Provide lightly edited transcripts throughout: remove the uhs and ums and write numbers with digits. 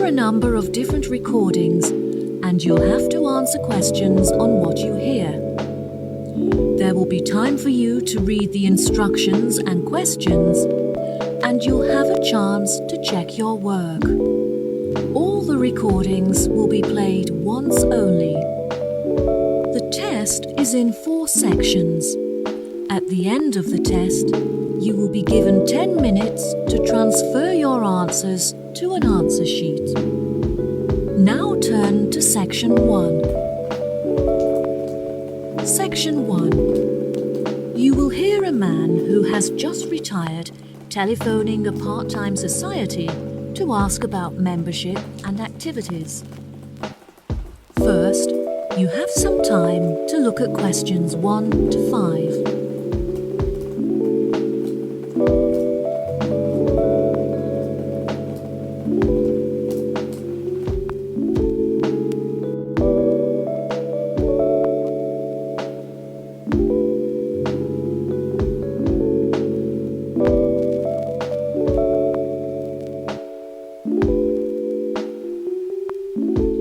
a number of different recordings, and you'll have to answer questions on what you hear. There will be time for you to read the instructions and questions, and you'll have a chance to check your work. All the recordings will be played once only. The test is in 4 sections. At the end of the test, you will be given 10 minutes to transfer your answers to an answer sheet. Now turn to Section 1. Section 1. You will hear a man who has just retired telephoning a part-time society to ask about membership and activities. First, you have some time to look at questions 1 to 5.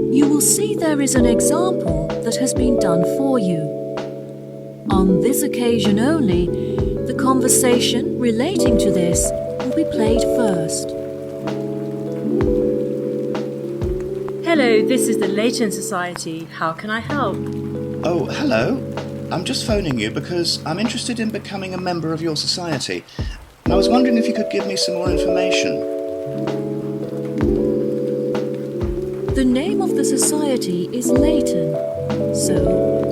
You will see there is an example that has been done for you. On this occasion only, the conversation relating to this will be played first. Hello, this is the Leighton Society. How can I help? Oh, hello. I'm just phoning you because I'm interested in becoming a member of your society, and I was wondering if you could give me some more information. The name of the society is Leighton, so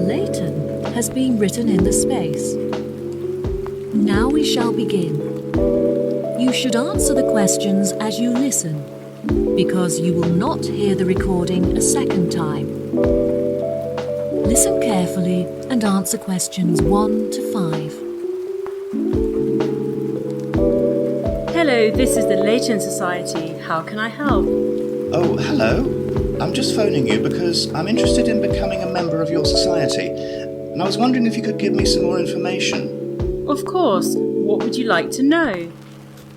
Leighton has been written in the space. Now we shall begin. You should answer the questions as you listen, because you will not hear the recording a second time. Listen carefully and answer questions 1 to 5. Hello, this is the Leighton Society. How can I help? Oh, hello. I'm just phoning you because I'm interested in becoming a member of your society, and I was wondering if you could give me some more information. Of course. What would you like to know?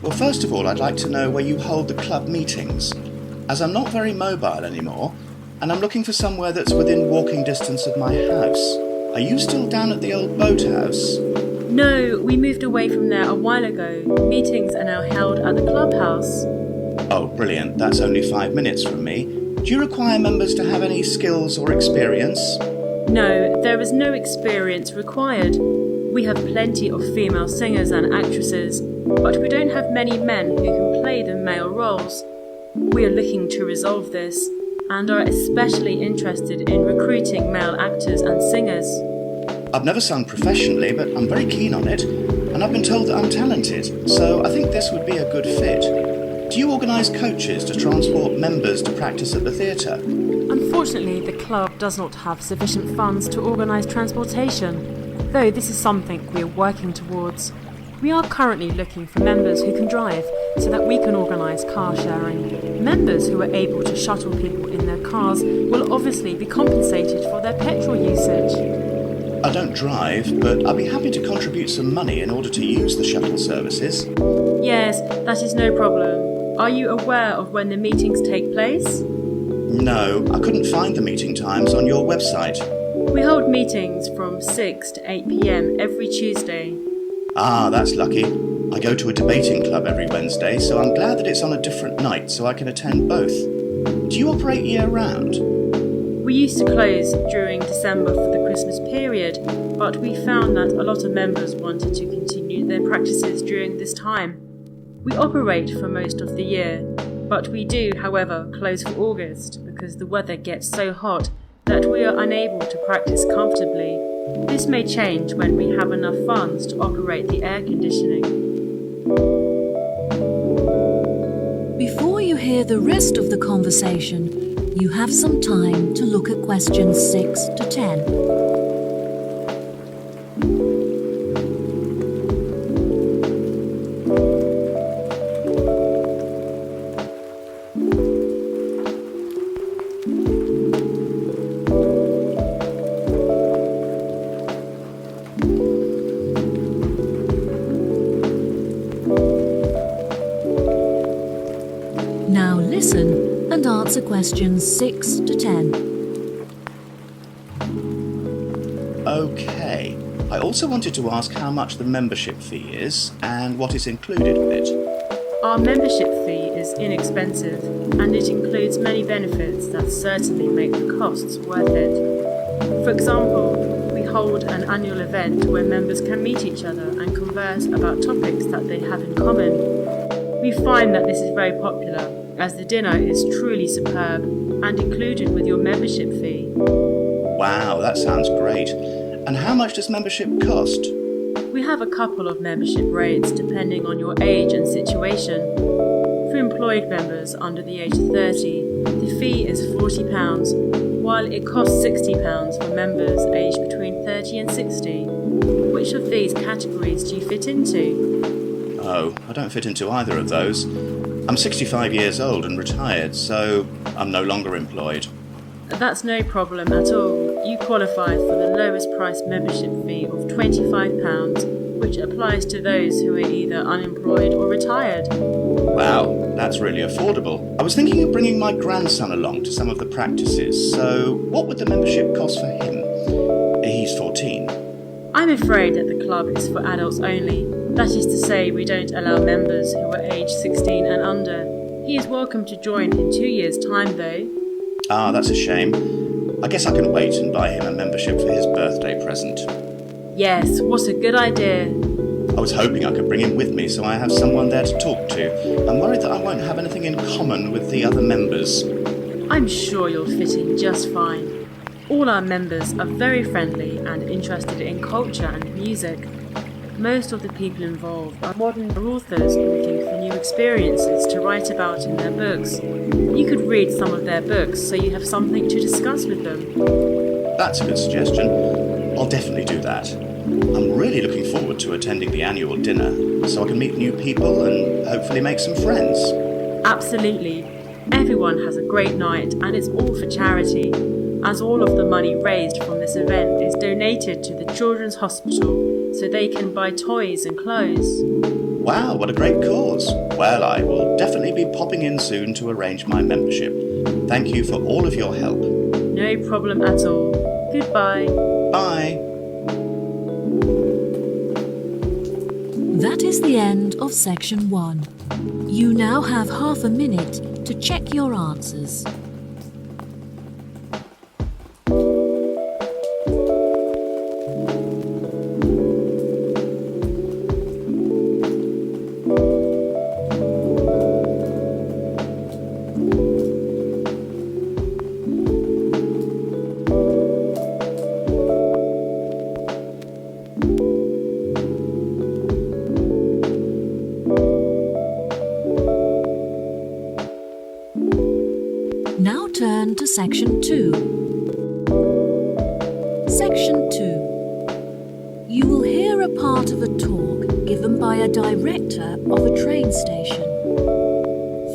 Well, first of all, I'd like to know where you hold the club meetings, as I'm not very mobile anymore, and I'm looking for somewhere that's within walking distance of my house. Are you still down at the old boathouse? No, we moved away from there a while ago. Meetings are now held at the clubhouse. Oh, brilliant. That's only 5 minutes from me. Do you require members to have any skills or experience? No, there is no experience required. We have plenty of female singers and actresses, but we don't have many men who can play the male roles. We are looking to resolve this, and are especially interested in recruiting male actors and singers. I've never sung professionally, but I'm very keen on it, and I've been told that I'm talented, so I think this would be a good fit. Do you organise coaches to transport members to practice at the theatre? Unfortunately, the club does not have sufficient funds to organise transportation, though this is something we are working towards. We are currently looking for members who can drive so that we can organise car sharing. Members who are able to shuttle people in their cars will obviously be compensated for their petrol usage. I don't drive, but I'd be happy to contribute some money in order to use the shuttle services. Yes, that is no problem. Are you aware of when the meetings take place? No, I couldn't find the meeting times on your website. We hold meetings from 6 to 8 p.m. every Tuesday. Ah, that's lucky. I go to a debating club every Wednesday, so I'm glad that it's on a different night so I can attend both. Do you operate year-round? We used to close during December for the Christmas period, but we found that a lot of members wanted to continue their practices during this time. We operate for most of the year, but we do, however, close for August because the weather gets so hot that we are unable to practice comfortably. This may change when we have enough funds to operate the air conditioning. Before you hear the rest of the conversation, you have some time to look at questions 6 to 10. Now listen and answer questions 6 to 10. Okay. I also wanted to ask how much the membership fee is and what is included with it. Our membership fee is inexpensive and it includes many benefits that certainly make the costs worth it. For example, we hold an annual event where members can meet each other and converse about topics that they have in common. We find that this is very popular as the dinner is truly superb and included with your membership fee. Wow, that sounds great. And how much does membership cost? We have a couple of membership rates depending on your age and situation. For employed members under the age of 30, the fee is £40, while it costs £60 for members aged between 30 and 60. Which of these categories do you fit into? Oh, I don't fit into either of those. I'm 65 years old and retired, so I'm no longer employed. That's no problem at all. You qualify for the lowest price membership fee of £25, which applies to those who are either unemployed or retired. Wow, that's really affordable. I was thinking of bringing my grandson along to some of the practices, so what would the membership cost for him? He's 14. I'm afraid that the club is for adults only. That is to say, we don't allow members who are aged 16 and under. He is welcome to join in 2 years' time though. Ah, that's a shame. I guess I can wait and buy him a membership for his birthday present. Yes, what a good idea. I was hoping I could bring him with me so I have someone there to talk to. I'm worried that I won't have anything in common with the other members. I'm sure you'll fit in just fine. All our members are very friendly and interested in culture and music. Most of the people involved are modern authors looking for new experiences to write about in their books. You could read some of their books so you have something to discuss with them. That's a good suggestion. I'll definitely do that. I'm really looking forward to attending the annual dinner so I can meet new people and hopefully make some friends. Absolutely. Everyone has a great night and it's all for charity, as all of the money raised from this event is donated to the Children's Hospital so they can buy toys and clothes. Wow, what a great cause. Well, I will definitely be popping in soon to arrange my membership. Thank you for all of your help. No problem at all. Goodbye. Bye. That is the end of section 1. You now have half a minute to check your answers. Now turn to section 2. Section 2. You will hear a part of a talk given by a director of a train station.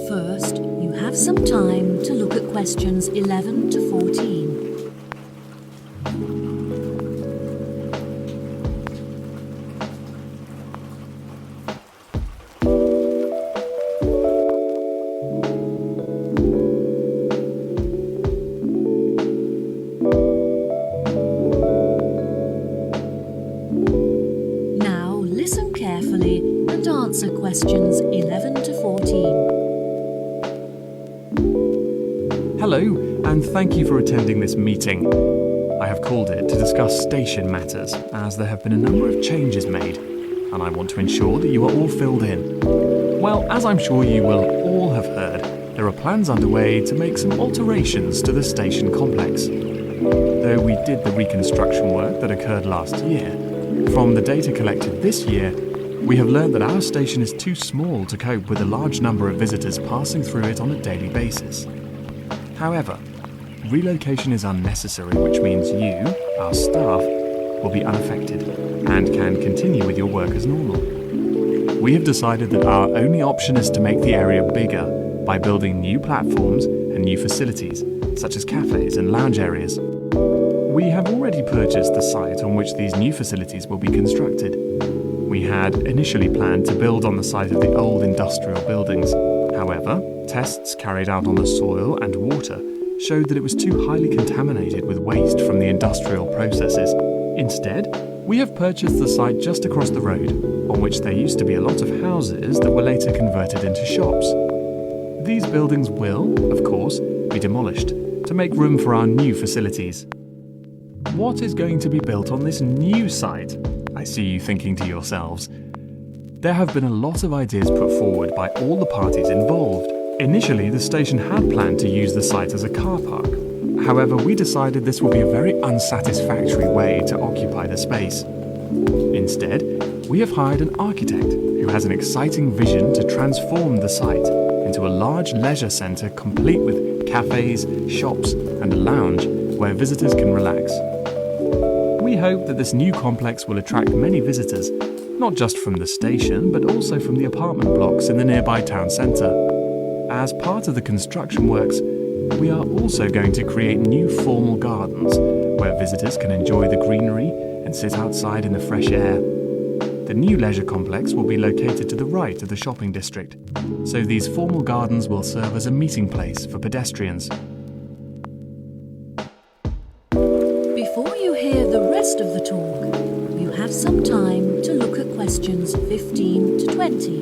First, you have some time to look at questions 11 to 14. Carefully and answer questions 11 to 14. Hello, and thank you for attending this meeting. I have called it to discuss station matters, as there have been a number of changes made, and I want to ensure that you are all filled in. Well, as I'm sure you will all have heard, there are plans underway to make some alterations to the station complex. Though we did the reconstruction work that occurred last year, from the data collected this year, we have learned that our station is too small to cope with a large number of visitors passing through it on a daily basis. However, relocation is unnecessary, which means you, our staff, will be unaffected and can continue with your work as normal. We have decided that our only option is to make the area bigger by building new platforms and new facilities, such as cafes and lounge areas. We have already purchased the site on which these new facilities will be constructed. We had initially planned to build on the site of the old industrial buildings. However, tests carried out on the soil and water showed that it was too highly contaminated with waste from the industrial processes. Instead, we have purchased the site just across the road, on which there used to be a lot of houses that were later converted into shops. These buildings will, of course, be demolished to make room for our new facilities. What is going to be built on this new site? I see you thinking to yourselves. There have been a lot of ideas put forward by all the parties involved. Initially, the station had planned to use the site as a car park. However, we decided this would be a very unsatisfactory way to occupy the space. Instead, we have hired an architect who has an exciting vision to transform the site into a large leisure centre complete with cafes, shops and a lounge where visitors can relax. We hope that this new complex will attract many visitors, not just from the station but also from the apartment blocks in the nearby town centre. As part of the construction works, we are also going to create new formal gardens where visitors can enjoy the greenery and sit outside in the fresh air. The new leisure complex will be located to the right of the shopping district, so these formal gardens will serve as a meeting place for pedestrians. Before you hear the rest of the talk, you have some time to look at questions 15 to 20.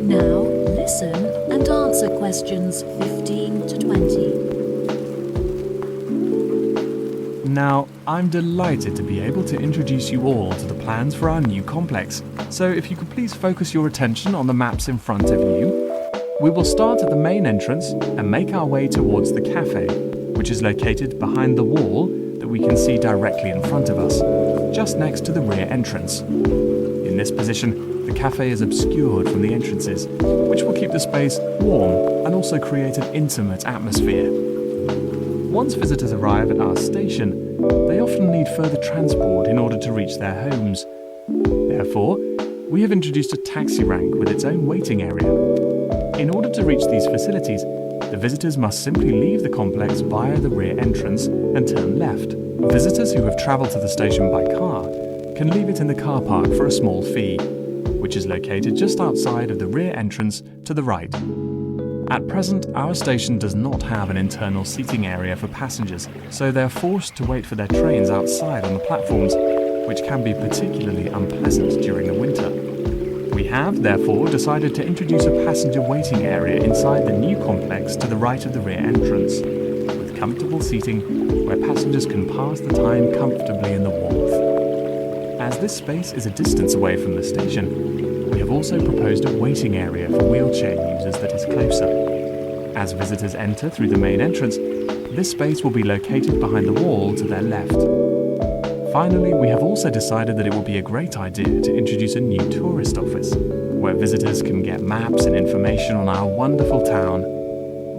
Now listen and answer questions 15 to 20. Now, I'm delighted to be able to introduce you all to the plans for our new complex. So if you could please focus your attention on the maps in front of you. We will start at the main entrance and make our way towards the cafe, which is located behind the wall that we can see directly in front of us, just next to the rear entrance. In this position, the cafe is obscured from the entrances, which will keep the space warm and also create an intimate atmosphere. Once visitors arrive at our station, they often need further transport in order to reach their homes. Therefore, we have introduced a taxi rank with its own waiting area. In order to reach these facilities, the visitors must simply leave the complex via the rear entrance and turn left. Visitors who have travelled to the station by car can leave it in the car park for a small fee, which is located just outside of the rear entrance to the right. At present, our station does not have an internal seating area for passengers, so they are forced to wait for their trains outside on the platforms, which can be particularly unpleasant during the winter. We have, therefore, decided to introduce a passenger waiting area inside the new complex to the right of the rear entrance, with comfortable seating where passengers can pass the time comfortably in the warmth. As this space is a distance away from the station, we have also proposed a waiting area for wheelchair users that is closer. As visitors enter through the main entrance, this space will be located behind the wall to their left. Finally, we have also decided that it would be a great idea to introduce a new tourist office, where visitors can get maps and information on our wonderful town.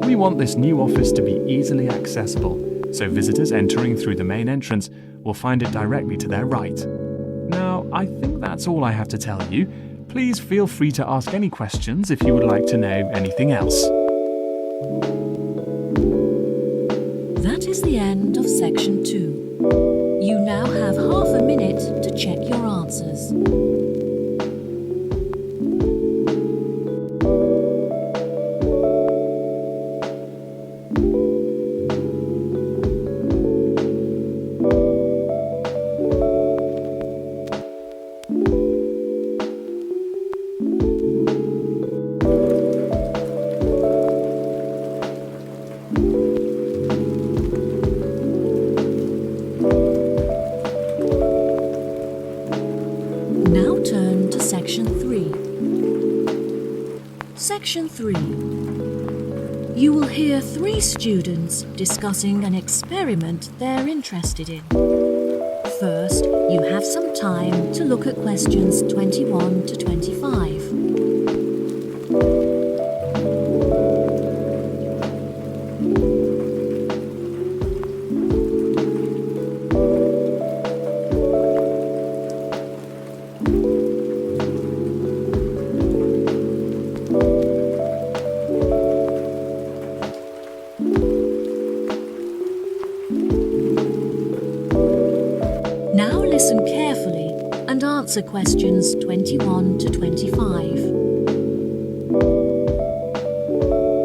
We want this new office to be easily accessible, so visitors entering through the main entrance will find it directly to their right. Now, I think that's all I have to tell you. Please feel free to ask any questions if you would like to know anything else. That is the end of section 2. You now have half a minute to check your answers. Now turn to section 3. Section 3. You will hear 3 students discussing an experiment they're interested in. First, you have some time to look at questions 21 to 25. answer questions 21 to 25.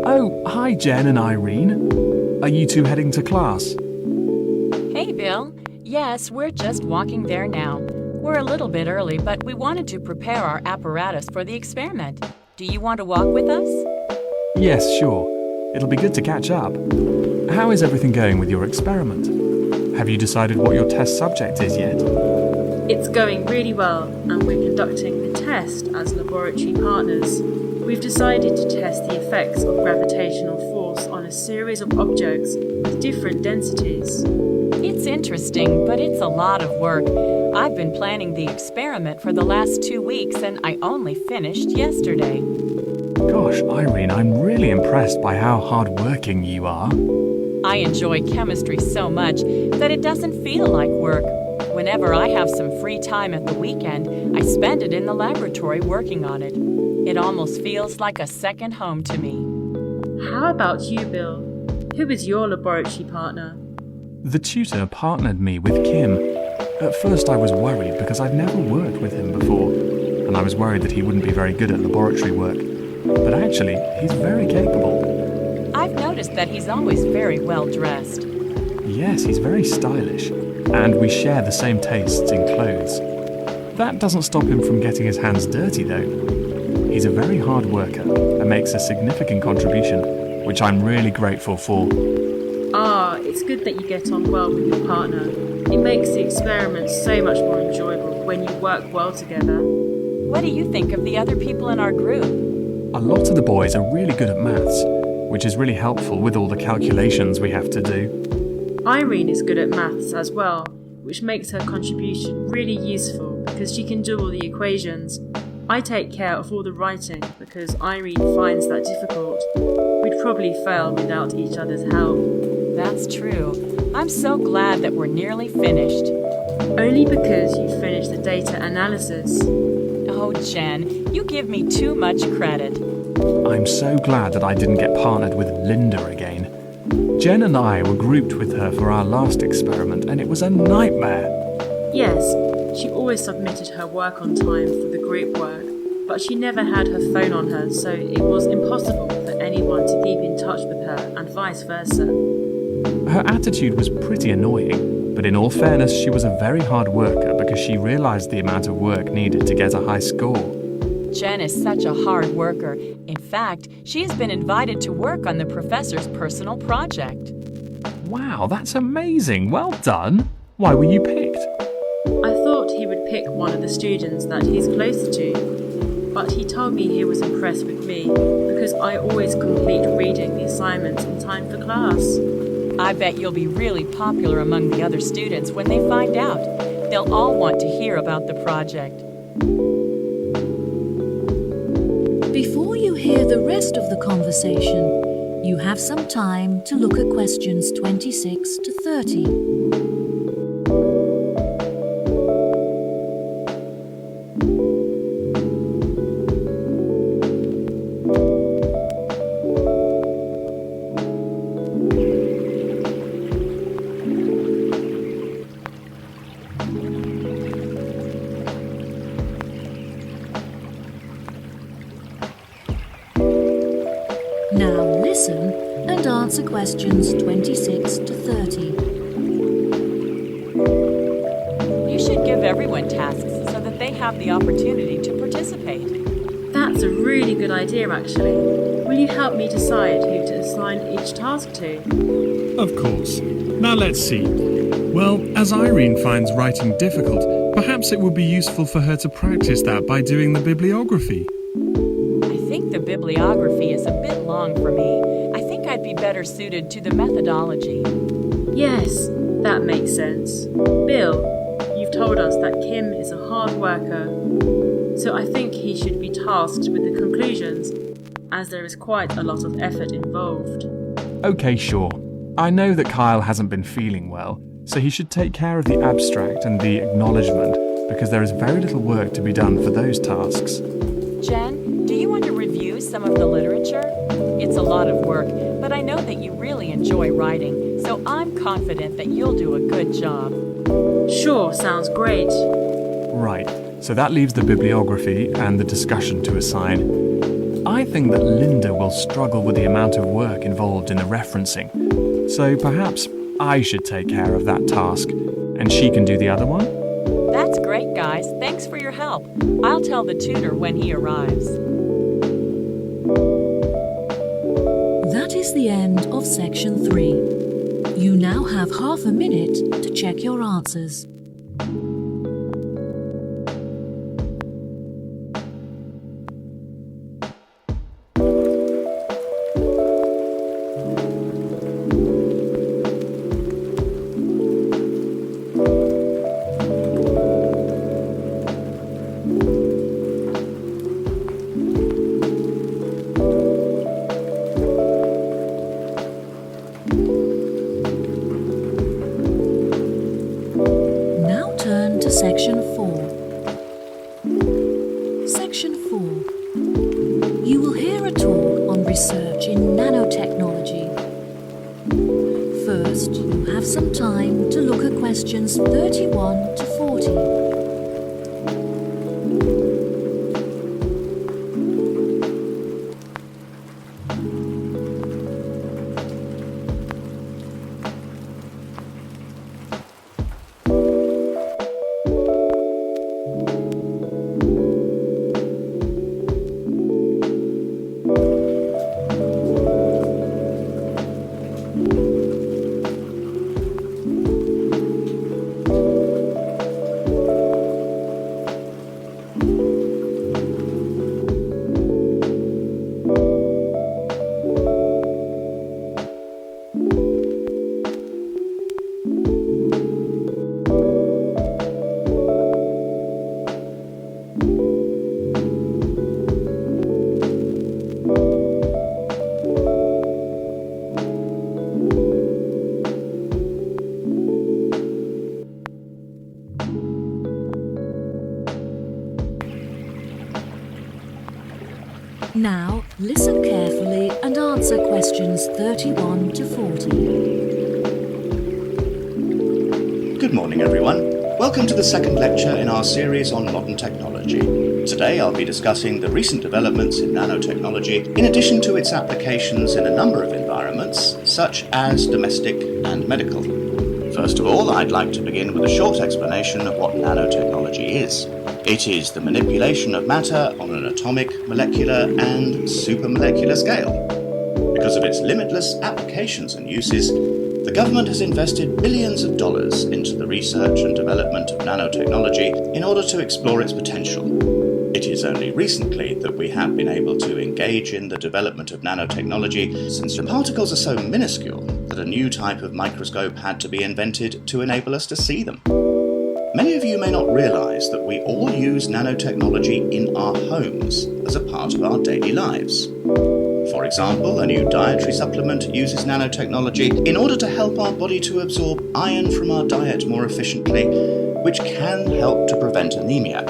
Oh, hi Jen and Irene. Are you two heading to class? Hey, Bill. Yes, we're just walking there now. We're a little bit early, but we wanted to prepare our apparatus for the experiment. Do you want to walk with us? Yes, sure. It'll be good to catch up. How is everything going with your experiment? Have you decided what your test subject is yet? It's going really well, and we're conducting the test as laboratory partners. We've decided to test the effects of gravitational force on a series of objects with different densities. It's interesting, but it's a lot of work. I've been planning the experiment for the last 2 weeks, and I only finished yesterday. Gosh, Irene, I'm really impressed by how hardworking you are. I enjoy chemistry so much that it doesn't feel like work. Whenever I have some free time at the weekend, I spend it in the laboratory working on it. It almost feels like a second home to me. How about you, Bill? Who is your laboratory partner? The tutor partnered me with Kim. At first I was worried because I've never worked with him before, and I was worried that he wouldn't be very good at laboratory work. But actually, he's very capable. I've noticed that he's always very well dressed. Yes, he's very stylish, and we share the same tastes in clothes. That doesn't stop him from getting his hands dirty, though. He's a very hard worker and makes a significant contribution, which I'm really grateful for. It's good that you get on well with your partner. It makes the experiment so much more enjoyable when you work well together. What do you think of the other people in our group? A lot of the boys are really good at maths, which is really helpful with all the calculations we have to do. Irene is good at maths as well, which makes her contribution really useful because she can do all the equations. I take care of all the writing because Irene finds that difficult. We'd probably fail without each other's help. That's true. I'm so glad that we're nearly finished. Only because you finished the data analysis. Oh, Jen, you give me too much credit. I'm so glad that I didn't get partnered with Linda again. Jen and I were grouped with her for our last experiment, and it was a nightmare. Yes, she always submitted her work on time for the group work, but she never had her phone on her, so it was impossible for anyone to keep in touch with her and vice versa. Her attitude was pretty annoying, but in all fairness, she was a very hard worker because she realised the amount of work needed to get a high score. Jen is such a hard worker. In fact, she has been invited to work on the professor's personal project. Wow, that's amazing. Well done. Why were you picked? I thought he would pick one of the students that he's closer to, but he told me he was impressed with me because I always complete reading the assignments in time for class. I bet you'll be really popular among the other students when they find out. They'll all want to hear about the project. Before you hear the rest of the conversation, you have some time to look at questions 26 to 30. Now listen and answer questions 26 to 30. You should give everyone tasks so that they have the opportunity to participate. That's a really good idea, actually. Will you help me decide who to assign each task to? Of course. Now let's see. Well, as Irene finds writing difficult, perhaps it would be useful for her to practice that by doing the bibliography. I think the bibliography is a bit long for me. I think I'd be better suited to the methodology. Yes, that makes sense. Bill, you've told us that Kim is a hard worker, so I think he should be tasked with the conclusions, as there is quite a lot of effort involved. Okay, sure. I know that Kyle hasn't been feeling well, so he should take care of the abstract and the acknowledgement, because there is very little work to be done for those tasks. Jen, do you want to review some of the literature? It's a lot of work, but I know that you really enjoy writing, so I'm confident that you'll do a good job. Sure, sounds great. Right. So that leaves the bibliography and the discussion to assign. I think that Linda will struggle with the amount of work involved in the referencing, so perhaps I should take care of that task, and she can do the other one? That's great, guys. Thanks for your help. I'll tell the tutor when he arrives. That is the end of section 3. You now have half a minute to check your answers. Section 4. Section 4. You will hear a talk on research in nanotechnology. First, you have some time to look at questions 31 to 40. Now, listen carefully and answer questions 31 to 40. Good morning, everyone. Welcome to the second lecture in our series on modern technology. Today I'll be discussing the recent developments in nanotechnology in addition to its applications in a number of environments, such as domestic and medical. First of all, I'd like to begin with a short explanation of what nanotechnology is. It is the manipulation of matter on an atomic, molecular, and supramolecular scale. Because of its limitless applications and uses, the government has invested billions of dollars into the research and development of nanotechnology in order to explore its potential. It is only recently that we have been able to engage in the development of nanotechnology, since the particles are so minuscule that a new type of microscope had to be invented to enable us to see them. Many of you may not realize that we all use nanotechnology in our homes as a part of our daily lives. For example, a new dietary supplement uses nanotechnology in order to help our body to absorb iron from our diet more efficiently, which can help to prevent anemia.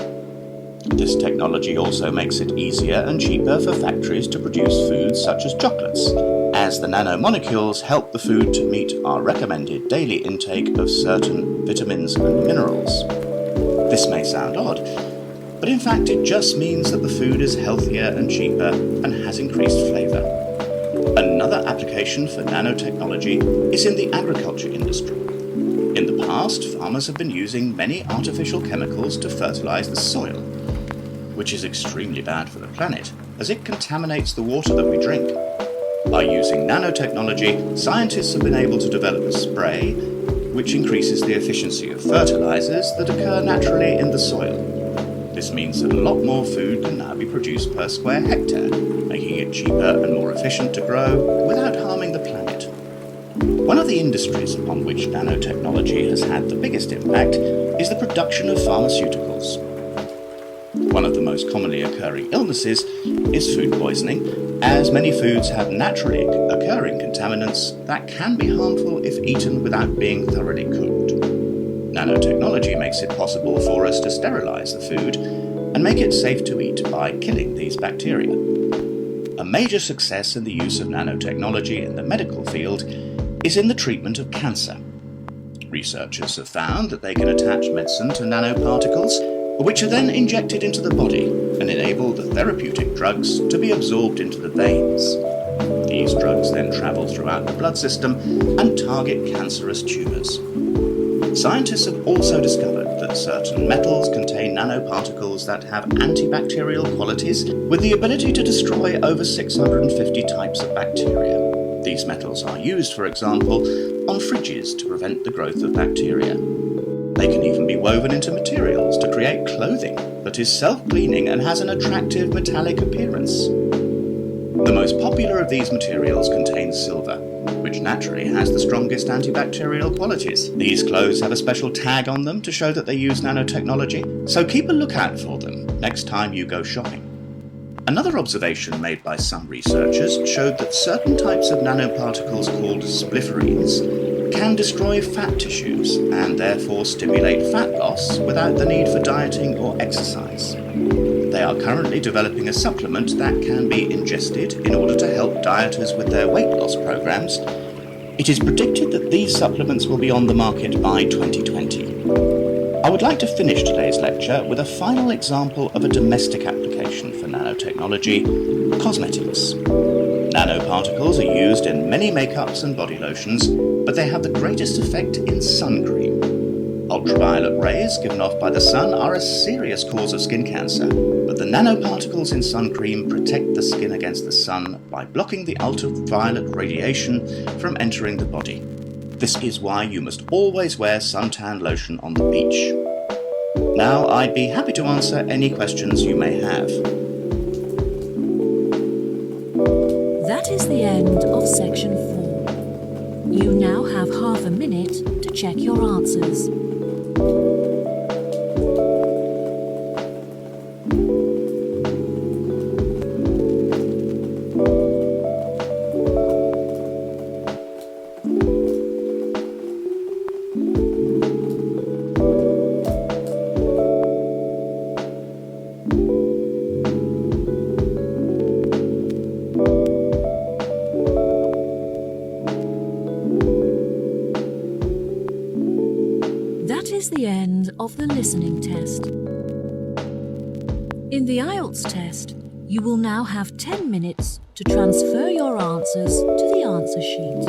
This technology also makes it easier and cheaper for factories to produce foods such as chocolates, as the nanomolecules help the food to meet our recommended daily intake of certain vitamins and minerals. This may sound odd, but in fact it just means that the food is healthier and cheaper and has increased flavour. Another application for nanotechnology is in the agriculture industry. In the past, farmers have been using many artificial chemicals to fertilise the soil, which is extremely bad for the planet, as it contaminates the water that we drink. By using nanotechnology, scientists have been able to develop a spray which increases the efficiency of fertilizers that occur naturally in the soil. This means that a lot more food can now be produced per square hectare, making it cheaper and more efficient to grow without harming the planet. One of the industries upon which nanotechnology has had the biggest impact is the production of pharmaceuticals. One of the most commonly occurring illnesses is food poisoning, as many foods have naturally occurring contaminants that can be harmful if eaten without being thoroughly cooked. Nanotechnology makes it possible for us to sterilize the food and make it safe to eat by killing these bacteria. A major success in the use of nanotechnology in the medical field is in the treatment of cancer. Researchers have found that they can attach medicine to nanoparticles which are then injected into the body and enable the therapeutic drugs to be absorbed into the veins. These drugs then travel throughout the blood system and target cancerous tumours. Scientists have also discovered that certain metals contain nanoparticles that have antibacterial qualities with the ability to destroy over 650 types of bacteria. These metals are used, for example, on fridges to prevent the growth of bacteria. They can even be woven into materials to create clothing that is self-cleaning and has an attractive metallic appearance. The most popular of these materials contains silver, which naturally has the strongest antibacterial qualities. These clothes have a special tag on them to show that they use nanotechnology, so keep a lookout for them next time you go shopping. Another observation made by some researchers showed that certain types of nanoparticles called splifferines can destroy fat tissues and therefore stimulate fat loss without the need for dieting or exercise. They are currently developing a supplement that can be ingested in order to help dieters with their weight loss programs. It is predicted that these supplements will be on the market by 2020. I would like to finish today's lecture with a final example of a domestic application for nanotechnology: cosmetics. Nanoparticles are used in many makeups and body lotions, but they have the greatest effect in sun cream. Ultraviolet rays given off by the sun are a serious cause of skin cancer, but the nanoparticles in sun cream protect the skin against the sun by blocking the ultraviolet radiation from entering the body. This is why you must always wear suntan lotion on the beach. Now, I'd be happy to answer any questions you may have. That is the end of section 4. You now have half a minute to check your answers. That is the end of the listening test. In the IELTS test, you will now have 10 minutes to transfer your answers to the answer sheet.